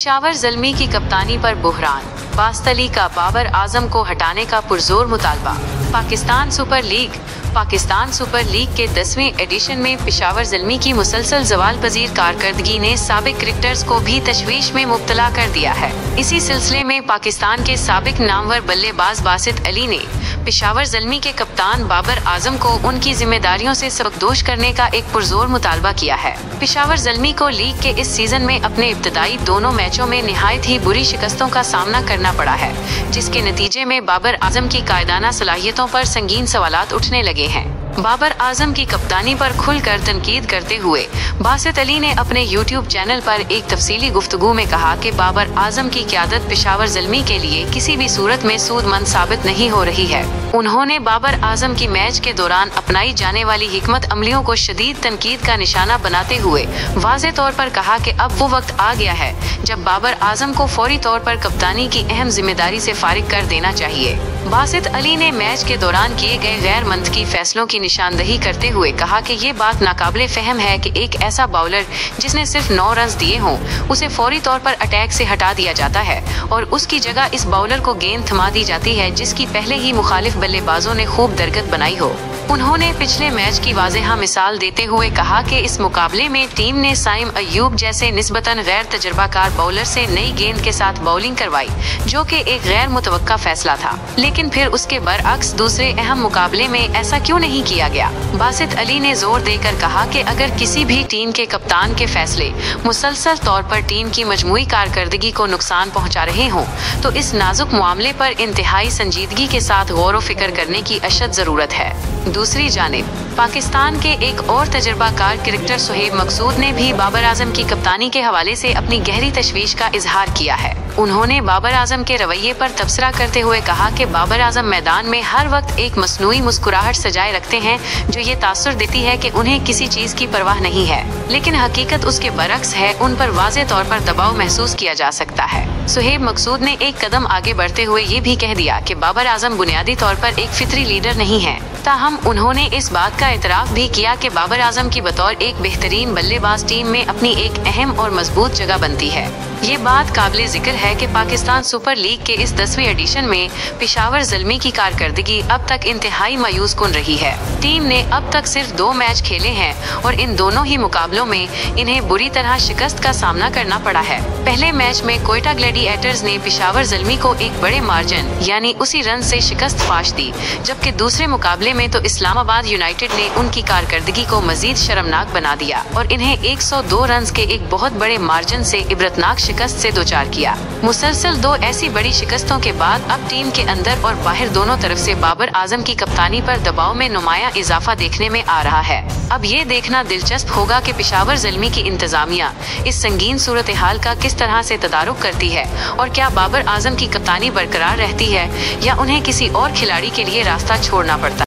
पेशावर ज़ल्मी की कप्तानी पर बुहरान, बास्तली का बाबर आजम को हटाने का पुरजोर मुतालबा। पाकिस्तान सुपर लीग के 10वें एडिशन में पेशावर ज़ल्मी की मुसलसल ज़वाल पजीर कारकर्दगी ने साबिक क्रिकेटर्स को भी तशवीश में मुब्तला कर दिया है। इसी सिलसिले में पाकिस्तान के साबिक नामवर बल्लेबाज बासित अली ने पेशावर ज़ल्मी के कप्तान बाबर आजम को उनकी जिम्मेदारियों से सबकदोश करने का एक पुरजोर मुतालबा किया है। पेशावर ज़ल्मी को लीग के इस सीजन में अपने इब्तदाई दोनों मैचों में निहायत ही बुरी शिकस्तों का सामना करना पड़ा है, जिसके नतीजे में बाबर आजम की कायदाना सलाहियतों पर संगीन सवालात उठने लगे हैं। बाबर आजम की कप्तानी पर खुलकर तनकीद करते हुए बासित अली ने अपने YouTube चैनल पर एक तफसीली गुफ्तगू में कहा कि बाबर आजम की क़यादत पेशावर ज़ल्मी के लिए किसी भी सूरत में सूदमंद साबित नहीं हो रही है। उन्होंने बाबर आजम की मैच के दौरान अपनाई जाने वाली हिकमत अमलियों को शदीद तनकीद का निशाना बनाते हुए वाज़े तौर पर कहा कि अब वो वक्त आ गया है जब बाबर आजम को फौरी तौर पर कप्तानी की अहम जिम्मेदारी से फारिग कर देना चाहिए। बासित अली ने मैच के दौरान किए गए गैर मंतकी फैसलों की निशानदही करते हुए कहा कि ये बात नाकाबिले फहम है कि एक ऐसा बॉलर जिसने सिर्फ 9 रन दिए हों उसे फौरी तौर पर अटैक से हटा दिया जाता है और उसकी जगह इस बॉलर को गेंद थमा दी जाती है जिसकी पहले ही मुखालिफ बल्लेबाजों ने खूब दरगत बनाई हो। उन्होंने पिछले मैच की वाज़ेह मिसाल देते हुए कहा कि इस मुकाबले में टीम ने साइम अय्यूब जैसे निस्बतन गैर तजर्बाकार बॉलर से नई गेंद के साथ बॉलिंग करवाई, जो कि एक गैर मुतवक्का फैसला था, लेकिन फिर उसके बरअक्स दूसरे अहम मुकाबले में ऐसा क्यों नहीं किया गया। बासित अली ने जोर देकर कहा कि अगर किसी भी टीम के कप्तान के फैसले मुसलसल तौर पर टीम की मजमूई कारकर्दगी को नुकसान पहुँचा रहे हों तो इस नाजुक मामले पर इंतहाई संजीदगी के साथ गौर व फिक्र करने की अशद जरूरत है। दूसरी जानिब पाकिस्तान के एक और तजर्बाकार क्रिकेटर सुहेब मकसूद ने भी बाबर आजम की कप्तानी के हवाले से अपनी गहरी तशवीश का इजहार किया है। उन्होंने बाबर आजम के रवैये पर तबसरा करते हुए कहा कि बाबर आजम मैदान में हर वक्त एक मसनूई मुस्कुराहट सजाए रखते हैं जो ये तासुर देती है कि उन्हें किसी चीज की परवाह नहीं है, लेकिन हकीकत उसके बरअक्स है, उन पर वाज़े तौर पर दबाव महसूस किया जा सकता है। सुहेब मकसूद ने एक कदम आगे बढ़ते हुए ये भी कह दिया कि बाबर आजम बुनियादी तौर पर एक फितरी लीडर नहीं है। ताहम उन्होंने इस बात का इतराफ भी किया कि बाबर आजम की बतौर एक बेहतरीन बल्लेबाज टीम में अपनी एक अहम और मजबूत जगह बनती है। ये बात काबिले जिक्र है कि पाकिस्तान सुपर लीग के इस 10वें एडिशन में पेशावर ज़ल्मी की कारकर्दगी अब तक इंतहाई मायूस कुन रही है। टीम ने अब तक सिर्फ 2 मैच खेले हैं और इन दोनों ही मुकाबलों में इन्हें बुरी तरह शिकस्त का सामना करना पड़ा है। पहले मैच में कोयटा ग्लैडिएटर्स ने पेशावर ज़ल्मी को एक बड़े मार्जिन यानी उसी रन से शिकस्त फाश दी, जबकि दूसरे मुकाबले में तो इस्लामाबाद यूनाइटेड ने उनकी कारकर्दगी को मजीद शर्मनाक बना दिया और इन्हें 102 रन के एक बहुत बड़े मार्जिन से इबरतनाक शिकस्त से दोचार किया। मुसलसल 2 ऐसी बड़ी शिकस्तों के बाद अब टीम के अंदर और बाहर दोनों तरफ से बाबर आजम की कप्तानी पर दबाव में नुमाया इजाफा देखने में आ रहा है। अब ये देखना दिलचस्प होगा कि पेशावर ज़ल्मी की इंतजामिया इस संगीन सूरत हाल का किस तरह से तदारुक करती है और क्या बाबर आजम की कप्तानी बरकरार रहती है या उन्हें किसी और खिलाड़ी के लिए रास्ता छोड़ना पड़ता है।